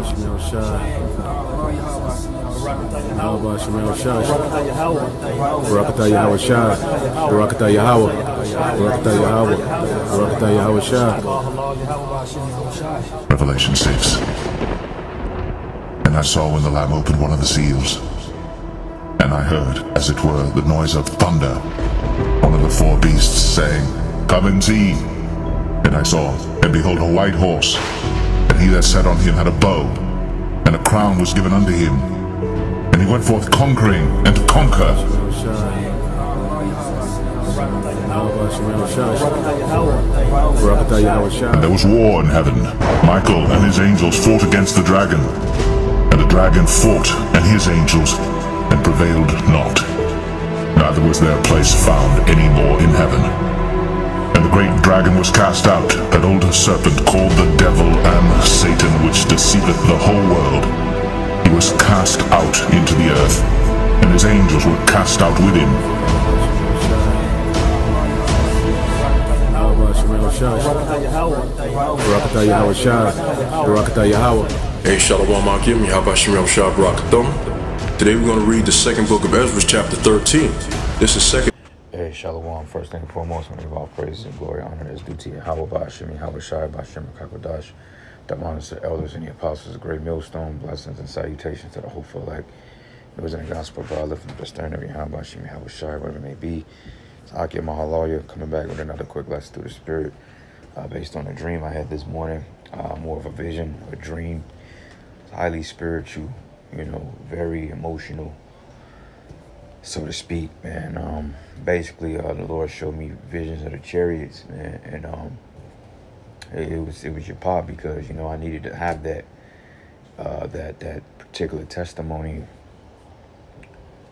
Shemel Shah. Yahweh Shemel Shah. Barakatah Yahweh Shah. Barakatah Yahweh. Barakatah Yahweh. Barakatah Yahweh Shah. Revelation 6. And I saw when the Lamb opened one of the seals, and I heard, as it were, the noise of thunder, one of the four beasts saying, Come and see. And I saw, and behold, a white horse, and he that sat on him had a bow, and a crown was given unto him, and he went forth conquering and to conquer. And there was war in heaven. Michael and his angels fought against the dragon, and the dragon fought and his angels, and prevailed not. Neither was their place found any more in heaven. And the great dragon was cast out, that old serpent called the devil and Satan, which deceiveth the whole world. He was cast out into the earth, and his angels were cast out with him. Hey, Shalom Akim, Yahweh Shemel Shah Barakathum. Today we're going to read the second book of Ezra, chapter 13. This is second. Hey, Shalom. First thing and foremost, I want to give all praises and glory, honor is due to Yahweh Ba'ashem, Yahweh Shai, Ba'ashem, Kakodash. That honors the elders and the apostles, the great millstone, blessings and salutations to the hopeful elect. It was in the gospel, God, lifting up the stern of Yahweh Ba'ashem, Yahweh Shai, whatever it may be. It's Akia Mahaloya coming back with another quick lesson through the Spirit based on a dream I had this morning. More of a vision, a dream. It's highly spiritual, you know, very emotional, so to speak, man. Basically, the Lord showed me visions of the chariots, man, and it was your part because, you know, I needed to have that that particular testimony,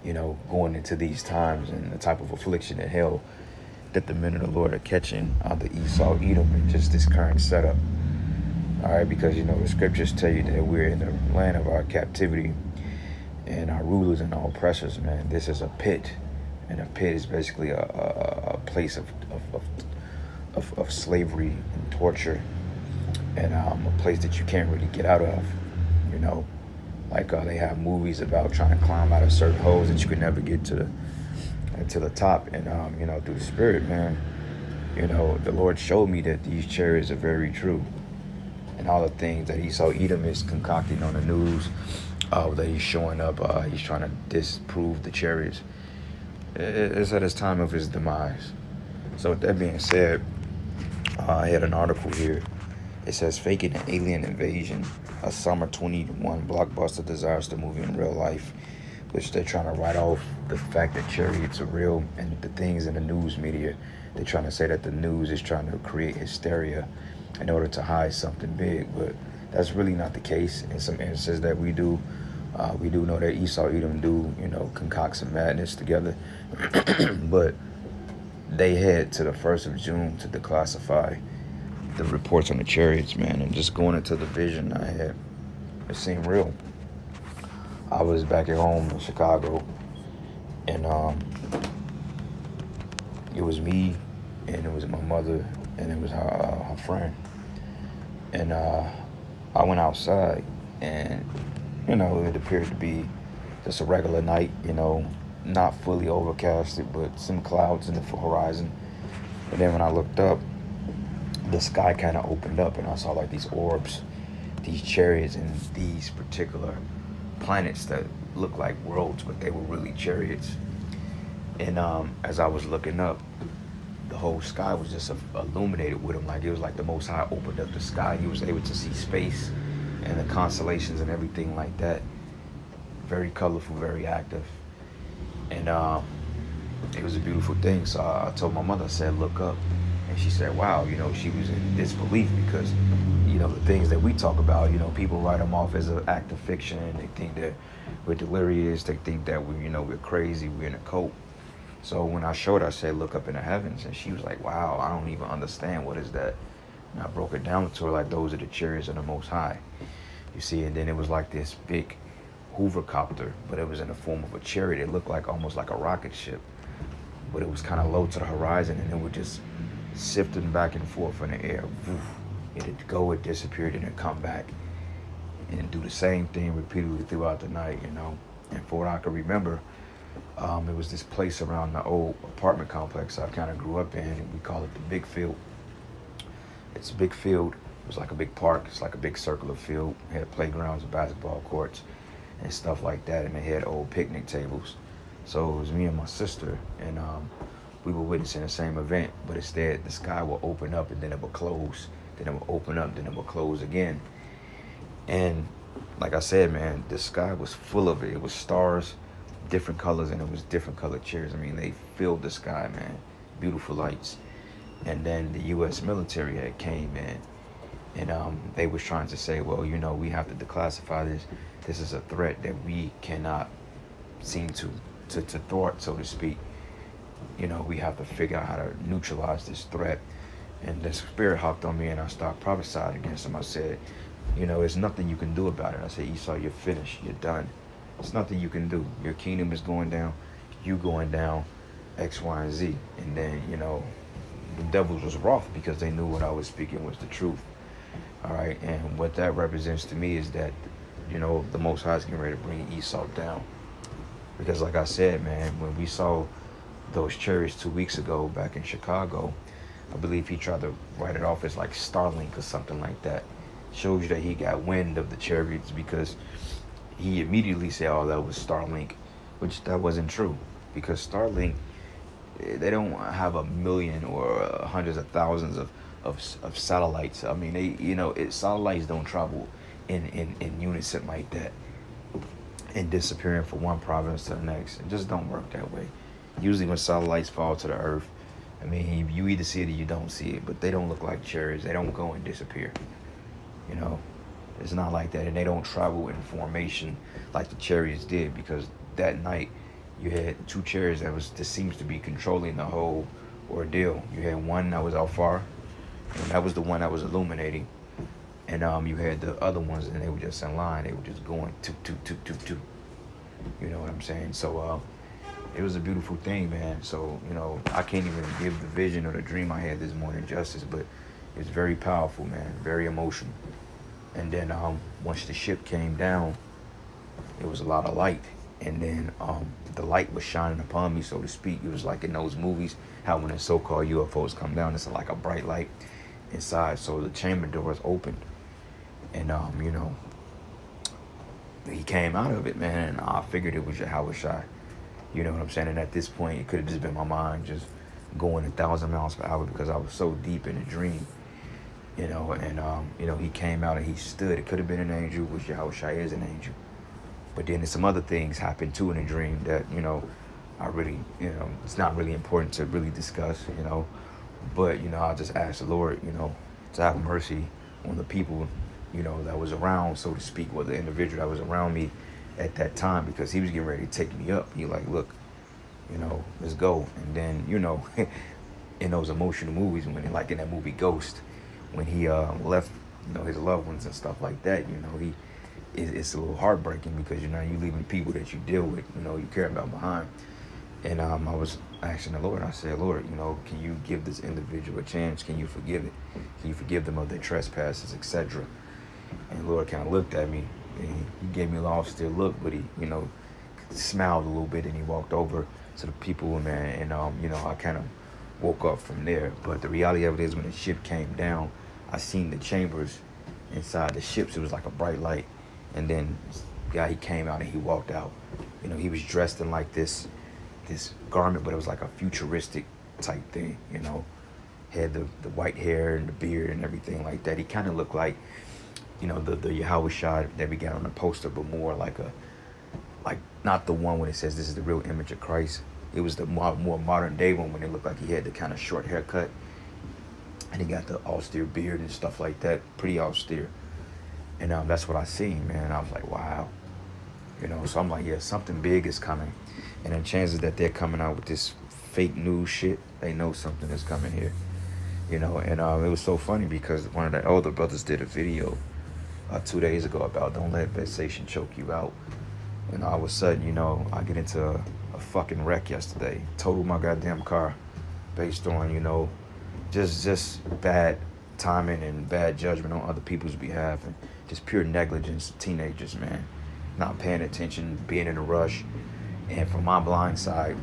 you know, going into these times and the type of affliction and hell that the men of the Lord are catching on the Esau, Edom, and just this current setup. All right, because, you know, the scriptures tell you that we're in the land of our captivity, and our rulers and our oppressors, man. This is a pit, and a pit is basically a place of slavery and torture, and a place that you can't really get out of, you know. Like they have movies about trying to climb out of certain holes that you could never get to the top, and you know, through the Spirit, man, you know, the Lord showed me that these chariots are very true, and all the things that Esau Edom is concocting on the news. That he's showing up, he's trying to disprove the chariots. It's at his time of his demise. So with that being said, I had an article here. It says, faking an alien invasion, a summer 21 blockbuster disaster movie in real life, which they're trying to write off the fact that chariots are real, and the things in the news media. They're trying to say that the news is trying to create hysteria in order to hide something big, but that's really not the case. In some instances that we do know that Esau, Edom do, you know, concoct some madness together. But they head to the 1st of June to declassify the reports on the chariots, man. And just going into the vision I had, it seemed real. I was back at home in Chicago, and it was me, and it was my mother, and it was her friend. And I went outside, and, you know, it appeared to be just a regular night, you know, not fully overcasted, but some clouds in the horizon. And then when I looked up, the sky kind of opened up, and I saw like these orbs, these chariots, and these particular planets that looked like worlds, but they were really chariots. And as I was looking up, the whole sky was just illuminated with them. Like it was like the Most High opened up the sky. He was able to see space and the constellations and everything like that. Very colorful, very active. And it was a beautiful thing. So I told my mother, I said, look up. And she said, wow, you know, she was in disbelief because, you know, the things that we talk about, you know, people write them off as an act of fiction. They think that we're delirious. They think that we, you know, we're crazy. We're in a cult. So when I showed her, I said, look up in the heavens. And she was like, wow, I don't even understand. What is that? And I broke it down to her like, those are the chariots of the Most High. You see, and then it was like this big hovercopter, but it was in the form of a chariot. It looked like almost like a rocket ship, but it was kind of low to the horizon, and it would just sifting back and forth in the air. It'd go, it disappeared, and it'd come back. and do the same thing repeatedly throughout the night, you know. And for what I can remember, it was this place around the old apartment complex I kind of grew up in, and we call it the Big Field. It's a big field. It was like a big park. It's like a big circular field. It had playgrounds and basketball courts and stuff like that, and they had old picnic tables. So it was me and my sister, and we were witnessing the same event, but instead the sky will open up and then it will close, then it will open up, then it will close again. And like I said, man, the sky was full of it. It was stars, different colors, and it was different colored chairs. I mean, they filled the sky, man. Beautiful lights. And then the U.S. military had came in, and they was trying to say, well, you know, we have to declassify this. This is a threat that we cannot seem to thwart, so to speak. You know, we have to figure out how to neutralize this threat. And the spirit hopped on me, and I started prophesying against him. I said, you know, there's nothing you can do about it. I said, Esau, you're finished. You're done. There's nothing you can do. Your kingdom is going down. You going down, X, Y, and Z. And then, you know, the devils was wroth because they knew what I was speaking was the truth. All right. And what that represents to me is that, you know, the Most High is getting ready to bring Esau down. Because like I said, man, when we saw those chariots 2 weeks ago back in Chicago, I believe he tried to write it off as like Starlink or something like that. Shows you that he got wind of the chariots, because he immediately said, oh, that was Starlink, which that wasn't true, because Starlink, they don't have a million or hundreds of thousands of satellites. I mean, they, you know, satellites don't travel in unison like that and disappearing from one province to the next. It just don't work that way. Usually when satellites fall to the earth, I mean, you either see it or you don't see it, but they don't look like chariots. They don't go and disappear. You know, it's not like that. And they don't travel in formation like the chariots did, because that night you had two chariots that seems to be controlling the whole ordeal. You had one that was out far, and that was the one that was illuminating. And you had the other ones, and they were just in line. They were just going toot, toot, toot, toot, toot. You know what I'm saying? So it was a beautiful thing, man. So, you know, I can't even give the vision or the dream I had this morning justice, but it's very powerful, man. Very emotional. And then once the ship came down, it was a lot of light. And then the light was shining upon me, so to speak. It was like in those movies, how when the so-called UFOs come down, it's like a bright light inside. So the chamber doors opened. And, you know, he came out of it, man, and I figured it was Yahweh Shai. You know what I'm saying? And at this point, it could have just been my mind just going 1,000 miles per hour, because I was so deep in a dream. You know, and, you know, he came out and he stood. It could have been an angel, which Yahweh Shai is an angel. But then some other things happened too in a dream that, you know, I really, you know, it's not really important to really discuss, you know. But, you know, I just asked the Lord, you know, to have mercy on the people, you know, that was around, so to speak, or the individual that was around me at that time, because he was getting ready to take me up. He like, look, you know, let's go. And then, you know, in those emotional movies, when like in that movie Ghost, when he left, you know, his loved ones and stuff like that, you know, it's a little heartbreaking, because, you know, you leaving people that you deal with, you know, you care about behind. And I was asking the Lord, I said, Lord, you know, can you give this individual a chance? Can you forgive it? Can you forgive them of their trespasses, etc.? And the Lord kind of looked at me, and he gave me a austere look, but he, you know, smiled a little bit, and he walked over to the people, man, and, you know, I kind of woke up from there. But the reality of it is, when the ship came down, I seen the chambers inside the ships. It was like a bright light. And then the guy, he came out and he walked out. You know, he was dressed in like this garment, but it was like a futuristic type thing, you know. Had the white hair and the beard and everything like that. He kind of looked like, you know, the Yahweh Shai that we got on the poster, but more like not the one when it says this is the real image of Christ. It was the more modern day one, when it looked like he had the kind of short haircut, and he got the austere beard and stuff like that, pretty austere. And that's what I seen, man. I was like, wow. You know, so I'm like, yeah, something big is coming. And the chances that they're coming out with this fake news shit, they know something is coming here. You know, and it was so funny, because one of the older brothers did a video 2 days ago about don't let vexation choke you out. And all of a sudden, you know, I get into a fucking wreck yesterday. Totaled my goddamn car based on, you know, just bad timing and bad judgment on other people's behalf, and just pure negligence of teenagers, man. Not paying attention, being in a rush. And from my blind side,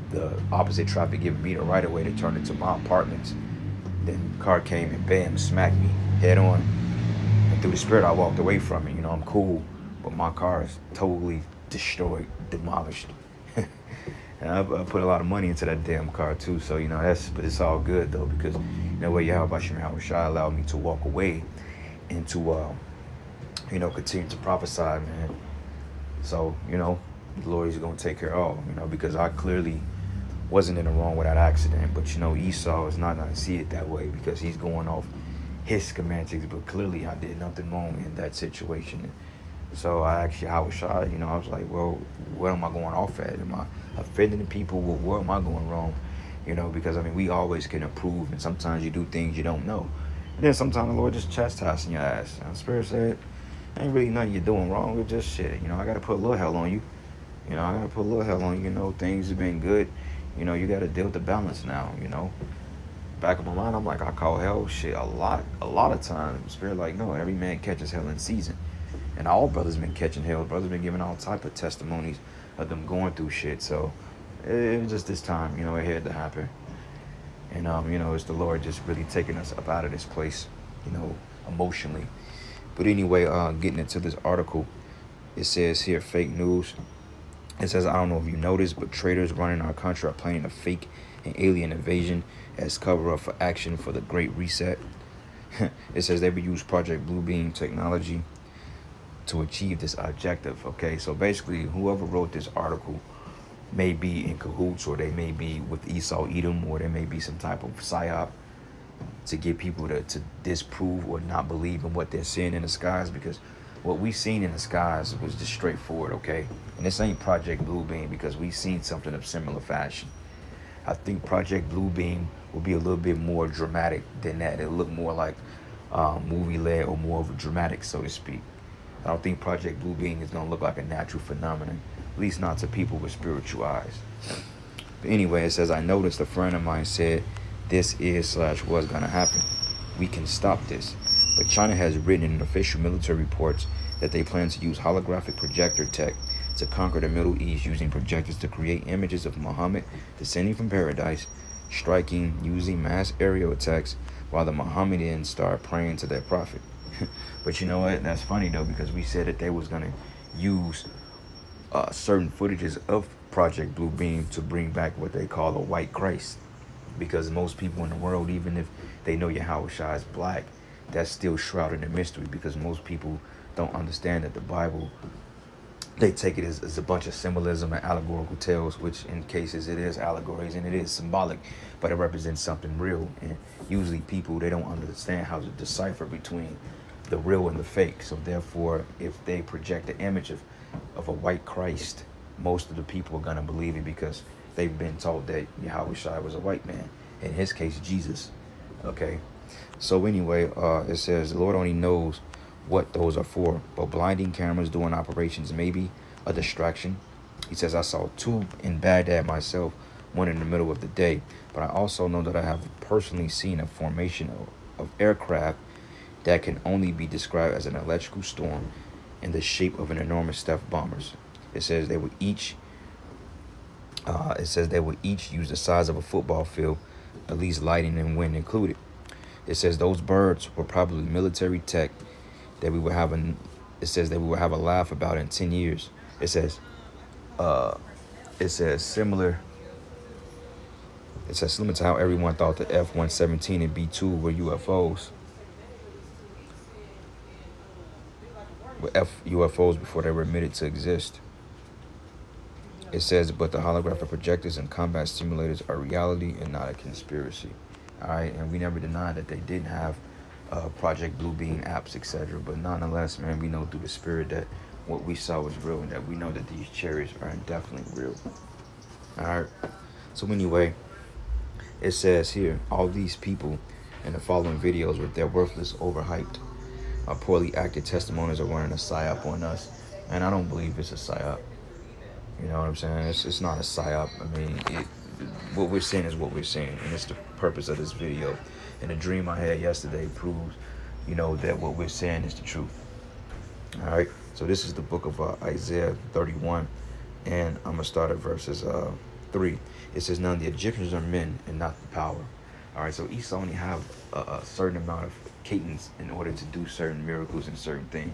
the opposite traffic giving me the right of way to turn into my apartments. Then the car came and bam, smacked me head on. And through the spirit, I walked away from it. You know, I'm cool, but my car is totally destroyed, demolished. And I put a lot of money into that damn car too. So, you know, but it's all good though, because, you know, what Yahweh Shai allowed me to walk away and to, you know, continue to prophesy, man. So, you know, the Lord is going to take care of all, you know, because I clearly wasn't in the wrong with that accident. But, you know, Esau is not going to see it that way because he's going off his schematics. But clearly I did nothing wrong in that situation. So I asked Yahweh Shai, you know, I was like, well, where am I going off at? Am I offending the people? Well, where am I going wrong? You know, because, I mean, we always can improve. And sometimes you do things you don't know. And then sometimes the Lord just chastising your ass. And the Spirit said, ain't really nothing you're doing wrong. It's just shit. You know, I got to put a little hell on you. You know, I got to put a little hell on you. You know, things have been good. You know, you got to deal with the balance now, you know. Back of my mind, I'm like, I call hell shit a lot of times. Spirit like, no, every man catches hell in season. And all brothers been catching hell. Brothers been giving all type of testimonies of them going through shit. So it was just this time, you know, it had to happen. And, you know, it's the Lord just really taking us up out of this place, you know, emotionally. But anyway, getting into this article, it says here, fake news. It says, I don't know if you noticed, but traitors running our country are planning a fake and alien invasion as cover-up for action for the Great Reset. It says they would use Project Bluebeam technology to achieve this objective. Okay, so basically, whoever wrote this article may be in cahoots, or they may be with Esau Edom, or there may be some type of psyop to get people to disprove or not believe in what they're seeing in the skies, because what we seen in the skies was just straightforward, okay? And this ain't Project Bluebeam, because we seen something of similar fashion. I think Project Bluebeam will be a little bit more dramatic than that. It'll look more like movie-led, or more of a dramatic, so to speak. I don't think Project Bluebeam is going to look like a natural phenomenon, at least not to people with spiritual eyes. But anyway, it says, I noticed a friend of mine said this is/was going to happen. We can stop this. But China has written in official military reports that they plan to use holographic projector tech to conquer the Middle East, using projectors to create images of Muhammad descending from paradise, striking using mass aerial attacks, while the Mohammedans start praying to their prophet. But you know what? That's funny though, because we said that they was gonna use certain footages of Project Bluebeam to bring back what they call a white Christ. Because most people in the world, even if they know Yahweh Shai is black, that's still shrouded in mystery, because most people don't understand that the Bible, they take it as a bunch of symbolism and allegorical tales, which in cases it is allegories and it is symbolic, but it represents something real. And usually people, they don't understand how to decipher between the real and the fake. So therefore, if they project the image of a white Christ, most of the people are going to believe it, because they've been told that Yahweh Shai was a white man, in his case Jesus. Okay, so anyway, it says the Lord only knows what those are for, but blinding cameras during operations may be a distraction. He says, I saw 2 in Baghdad myself, one in the middle of the day, but I also know that I have personally seen a formation of aircraft that can only be described as an electrical storm in the shape of an enormous stealth bombers. It says they would each use the size of a football field, at least lighting and wind included. It says those birds were probably military tech that we would have it says that we will have a laugh about in 10 years. It says similar to how everyone thought the F-117 and B-2 were UFOs. UFOs before they were admitted to exist. It says, but the holographic projectors and combat simulators are reality and not a conspiracy. All right, and we never denied that they didn't have Project Bluebeam apps, etc. But nonetheless, man, we know through the spirit that what we saw was real, and that we know that these chariots are definitely real. All right. So anyway, it says here, all these people in the following videos with their worthless, overhyped, poorly acted testimonies are running a psyop on us, and I don't believe it's a psyop. You know what I'm saying? It's not a psyop. I mean, what we're saying is what we're saying, and it's the purpose of this video. And the dream I had yesterday proves, you know, that what we're saying is the truth. All right, so this is the book of Isaiah 31, and I'm gonna start at verses 3. It says, "Now the Egyptians are men and not the power." All right, so Esau only have a certain amount of cadence in order to do certain miracles and certain things.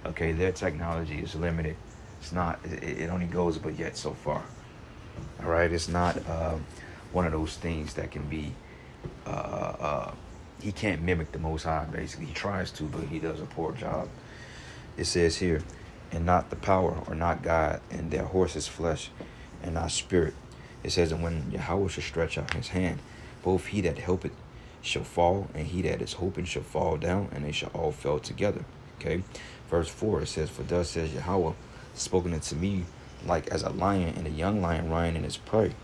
Okay, their technology is limited. It's not. It only goes but yet so far. All right, it's not one of those things that can be. He can't mimic the Most High. Basically, he tries to, but he does a poor job. It says here, "And not the power, or not God, and their horses flesh, and not spirit." It says, "And when Yahweh shall stretch out his hand, both he that helpeth shall fall, and he that is hoping shall fall down, and they shall all fall together." Okay, verse 4, it says, "For thus says Yahweh, spoken unto me like as a lion, and a young lion running in his prey.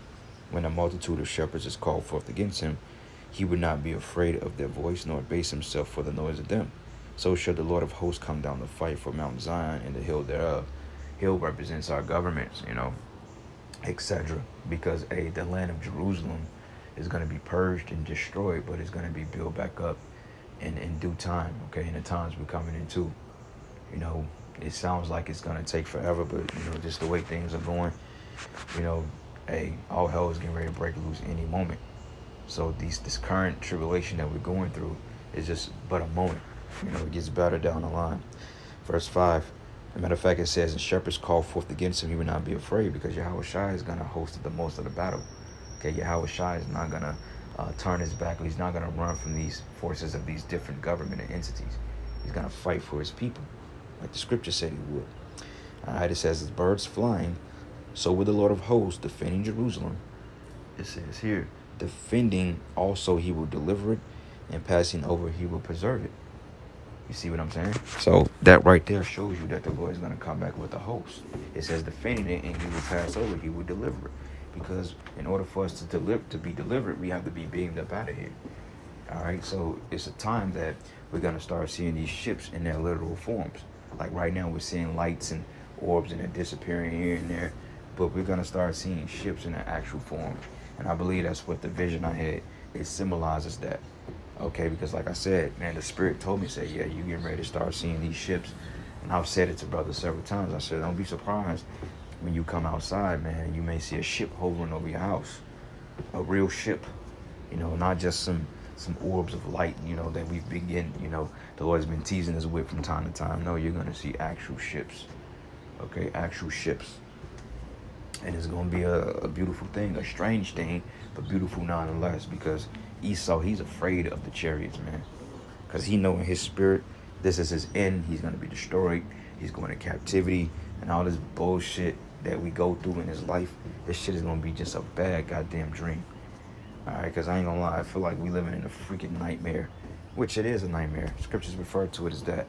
When a multitude of shepherds is called forth against him, he would not be afraid of their voice, nor abase himself for the noise of them. So shall the Lord of hosts come down to fight for Mount Zion and the hill thereof." Hill represents our governments, you know, etc. Because the land of Jerusalem is going to be purged and destroyed, but it's going to be built back up in due time. Okay, in the times we're coming into, you know, it sounds like it's going to take forever, but you know, just the way things are going, you know, all hell is getting ready to break loose any moment. So this current tribulation that we're going through is just but a moment. You know, it gets better down the line. Verse 5. As a matter of fact, it says, "And shepherds call forth against him, he would not be afraid, because Yahweh Shai is going to host the most of the battle." Okay, Yahweh Shai is not going to turn his back. He's not going to run from these forces of these different government and entities. He's going to fight for his people, like the scripture said he would. All right, it says, "As birds flying, so will the Lord of hosts defending Jerusalem." It says here, "Defending also he will deliver it, and passing over he will preserve it." You see what I'm saying? So that right there shows you that the Lord is going to come back with a host. It says defending it, and he will pass over, he will deliver it. Because in order for us to be delivered, we have to be beamed up out of here. All right, so it's a time that we're going to start seeing these ships in their literal forms. Like right now, we're seeing lights and orbs, and they're disappearing here and there. But we're going to start seeing ships in their actual form. And I believe that's what the vision I had, it symbolizes that. Okay, because like I said, man, the Spirit told me, say, yeah, you getting ready to start seeing these ships. And I've said it to brothers several times. I said, don't be surprised when you come outside, man, you may see a ship hovering over your house. A real ship, you know, not just some orbs of light, you know, that we've been getting, you know, the Lord's been teasing us with from time to time. No, you're going to see actual ships. Okay, actual ships. And it's going to be a beautiful thing, a strange thing, but beautiful nonetheless, because Esau, he's afraid of the chariots, man. Because he knows in his spirit, this is his end. He's going to be destroyed. He's going to captivity. And all this bullshit that we go through in his life, this shit is going to be just a bad goddamn dream. All right, because I ain't going to lie. I feel like we living in a freaking nightmare, which it is a nightmare. Scriptures refer to it as that,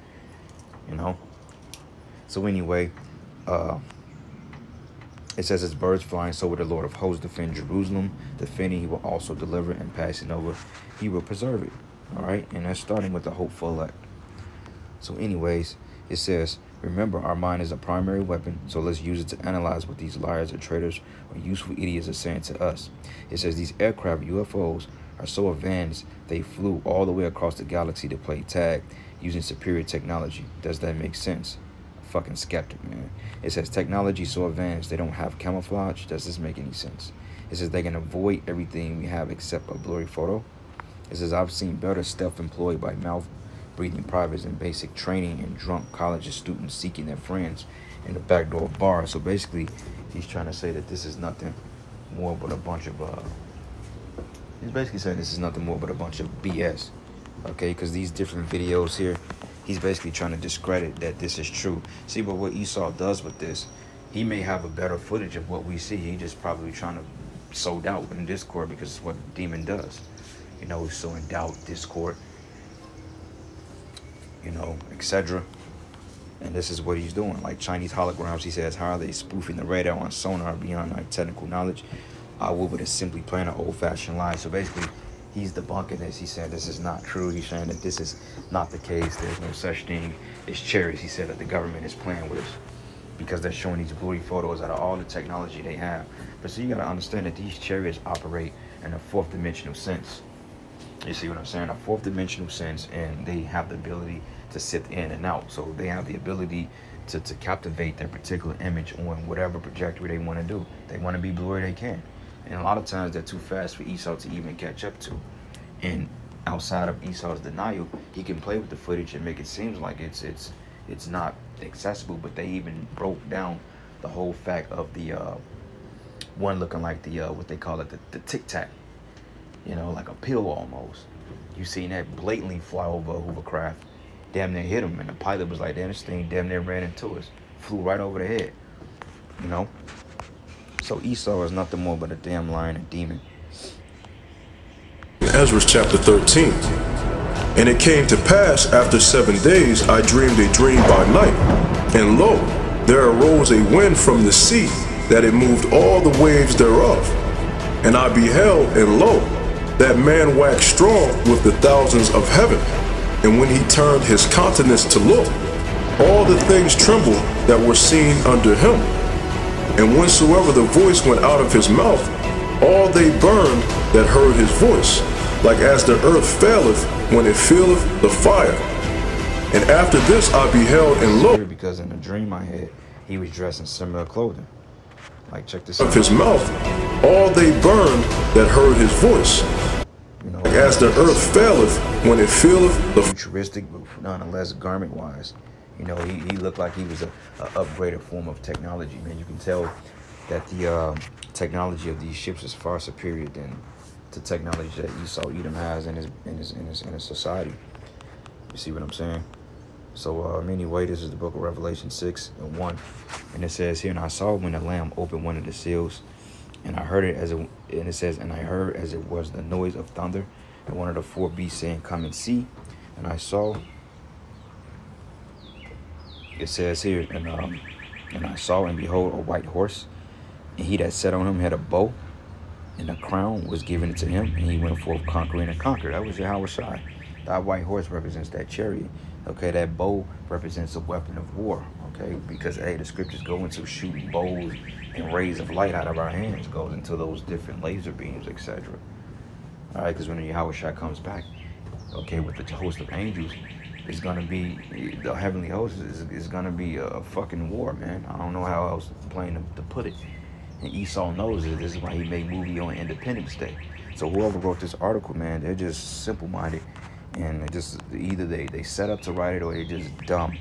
you know. So anyway, it says, "As birds flying, so will the Lord of hosts defend Jerusalem. Defending, he will also deliver, and passing over, he will preserve it." All right, and that's starting with the hopeful elect. So anyways, it says, "Remember, our mind is a primary weapon, so let's use it to analyze what these liars or traitors or useful idiots are saying to us." It says, "These aircraft, UFOs, are so advanced, they flew all the way across the galaxy to play tag using superior technology. Does that make sense?" Fucking skeptic, man. It says, "Technology so advanced they don't have camouflage. Does this make any sense?" It says, "They can avoid everything we have except a blurry photo." It says, "I've seen better stealth employed by mouth-breathing privates in basic training and drunk college students seeking their friends in the back door of bars." So basically, he's trying to say that this is nothing more but a bunch of he's basically saying this is nothing more but a bunch of BS. Okay, because these different videos here, he's basically trying to discredit that this is true. See, but what Esau does with this, he may have a better footage of what we see. He just probably trying to sow doubt in Discord, because it's what the demon does. You know, he's sowing doubt, Discord, you know, etc. And this is what he's doing. Like Chinese holograms, he says, "How are they spoofing the radar on sonar beyond our technical knowledge? Woodward is simply playing an old-fashioned lie." So basically, he's debunking this. He said this is not true. He's saying that this is not the case. There's no such thing as chariots. He said that the government is playing with us. because they're showing these blurry photos out of all the technology they have. But so you got to understand that these chariots operate in a fourth dimensional sense. You see what I'm saying? A fourth dimensional sense, and they have the ability to sit in and out. So they have the ability to captivate their particular image on whatever trajectory they want to do. They want to be blurry, they can. And a lot of times they're too fast for Esau to even catch up to. And outside of Esau's denial, he can play with the footage and make it seem like it's not accessible. But they even broke down the whole fact of the one looking like the what they call it, the Tic Tac, you know, like a pill almost. You seen that blatantly fly over a hovercraft, damn near hit him, and the pilot was like, damn, this thing damn near ran into us, flew right over the head, you know. So Esau is nothing more but a damn lion and demon. Ezra chapter 13. And it came to pass after 7 days, I dreamed a dream by night, and lo, there arose a wind from the sea, that it moved all the waves thereof. And I beheld, and lo, that man waxed strong with the thousands of heaven. And when he turned his countenance to look, all the things trembled that were seen under him. And whensoever the voice went out of his mouth, all they burned that heard his voice, like as the earth faileth when it feeleth the fire. And after this I beheld, and lo, because in the dream I had, he was dressed in similar clothing. Like, check this out. Of his mouth, all they burned that heard his voice, you know, like as the earth faileth when it feeleth the futuristic, but nonetheless garment-wise. You know, he looked like he was a upgraded form of technology, man. You can tell that the technology of these ships is far superior than the technology that Esau Edom has in his society. You see what I'm saying? So anyway, this is the book of Revelation 6:1, and it says here, and I saw when the Lamb opened one of the seals, and I heard it and it says, and I heard as it was the noise of thunder, and one of the four beasts saying, come and see. And I saw, it says here, and I saw, and behold, a white horse, and he that sat on him had a bow, and a crown was given to him, and he went forth conquering and conquered. That was Yahweh Shai. That white horse represents that chariot. Okay, that bow represents a weapon of war. Okay, because hey, the scriptures go into shooting bows and rays of light out of our hands, goes into those different laser beams, etc. All right, because when Yahweh Shai comes back, okay, with the host of angels, it's gonna be the heavenly host is gonna be a fucking war, man. I don't know how else plain to put it. And Esau knows it. This is why he made movie on Independence Day. So whoever wrote this article, man, they're just simple-minded, and they just either they set up to write it or they're just dumb,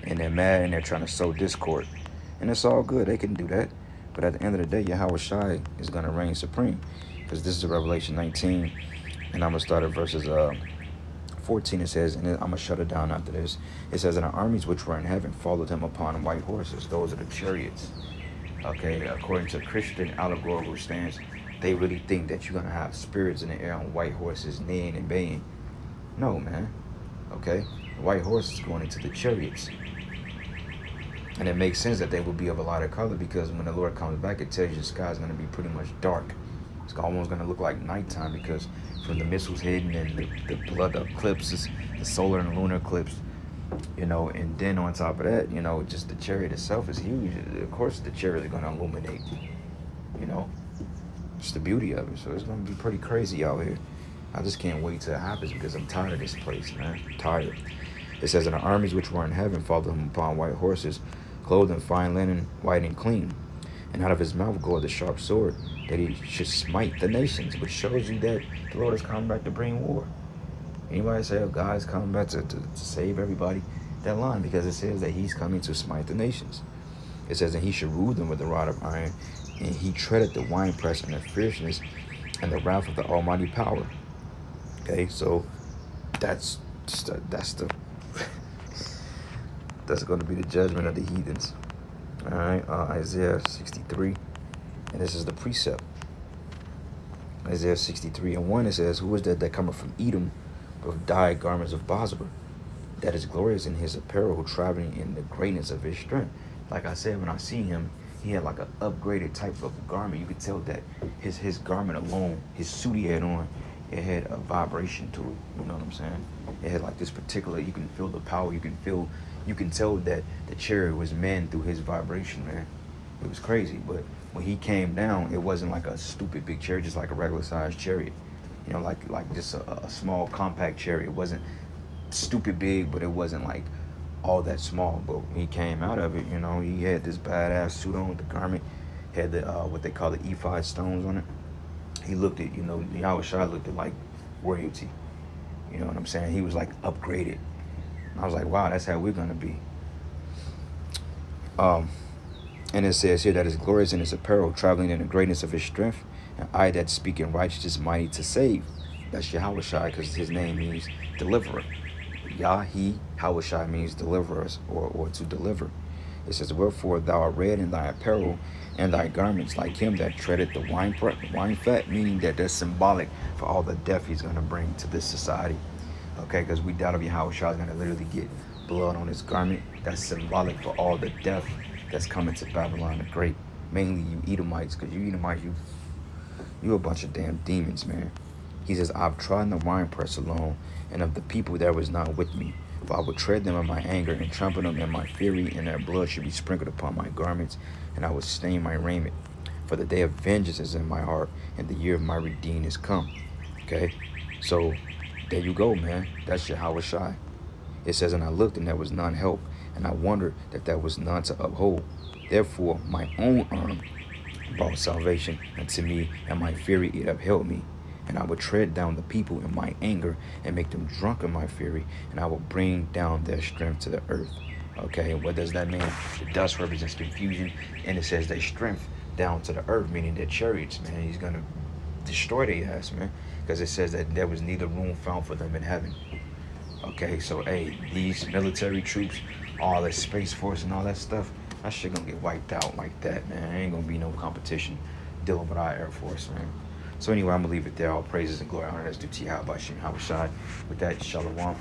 and they're mad and they're trying to sow discord, and it's all good. They can do that, but at the end of the day, Yahweh Shai is gonna reign supreme, because this is Revelation 19, and I'm gonna start at verses 14. It says, and I'm gonna shut it down after this. It says, and the armies which were in heaven followed him upon white horses. Those are the chariots. Okay, according to Christian allegorical stance, they really think that you're gonna have spirits in the air on white horses neighing and baying. No, man. Okay, the white horse is going into the chariots, and it makes sense that they will be of a lighter color, because when the Lord comes back, it tells you the sky is gonna be pretty much dark. It's almost gonna look like nighttime, because from the missiles hitting and the blood eclipses, the solar and lunar eclipse, you know, and then on top of that, you know, just the chariot itself is huge. Of course, the chariot is gonna illuminate. You know, it's the beauty of it. So it's gonna be pretty crazy out here. I just can't wait till it happens, because I'm tired of this place, man. I'm tired. It says, and the armies which were in heaven followed him upon white horses, clothed in fine linen, white and clean. And out of his mouth goeth the sharp sword, that he should smite the nations, which shows you that the Lord is coming back to bring war. Anybody say, oh, God's coming back to save everybody? That line, because it says that he's coming to smite the nations. It says, and he should rule them with a rod of iron, and he treaded the winepress in the fierceness and the wrath of the almighty power. Okay, so that's going to be the judgment of the heathens. All right, Isaiah 63, and this is the precept. Isaiah 63:1, it says, who is that cometh from Edom with dyed garments of Bozrah, that is glorious in his apparel, who traveling in the greatness of his strength? Like I said, when I see him, he had like an upgraded type of garment. You could tell that his garment alone, his suit he had on, it had a vibration to it. You know what I'm saying? It had like this particular, you can feel the power, you can tell that the chariot was manned through his vibration, man. It was crazy. But when he came down, it wasn't like a stupid big chariot, just like a regular sized chariot. You know, like just a small compact chariot. It wasn't stupid big, but it wasn't like all that small. But when he came out of it, you know, he had this badass suit on with the garment, had the what they call the ephod stones on it. He looked at, you know, Yahushua looked at like royalty. You know what I'm saying? He was like upgraded. And I was like, wow, that's how we're gonna be. And it says here that is glorious in his apparel, traveling in the greatness of his strength, and I that speak in righteousness mighty to save. That's Yahushua, because his name means deliverer. Yahi Yahushua means deliverers, or to deliver. It says, wherefore thou art red in thy apparel, and thy garments like him that treadeth the wine fat, meaning that that's symbolic for all the death he's going to bring to this society. Okay, because we doubt if Yahushua is going to literally get blood on his garment. That's symbolic for all the death that's coming to Babylon the Great. Mainly you Edomites, because you Edomites, you a bunch of damn demons, man. He says, I've trodden the winepress alone, and of the people there was not with me. For I would tread them in my anger, and trample them in my fury, and their blood should be sprinkled upon my garments, and I would stain my raiment. For the day of vengeance is in my heart, and the year of my redeeming is come. Okay? So, there you go, man. That's Yahushua. It says, and I looked, and there was none help, and I wondered that there was none to uphold. Therefore, my own arm brought salvation unto me, and my fury it upheld me. And I would tread down the people in my anger and make them drunk in my fury, and I will bring down their strength to the earth. Okay, what does that mean? The dust represents confusion, and it says their strength down to the earth, meaning their chariots, man. He's going to destroy their ass, man, because it says that there was neither room found for them in heaven. Okay, so, hey, these military troops, all that Space Force and all that stuff, that shit going to get wiped out like that, man. There ain't going to be no competition dealing with our Air Force, man. So anyway, I'm going to leave it there. All praises and glory and honor is due to Yahushua. With that, shalom.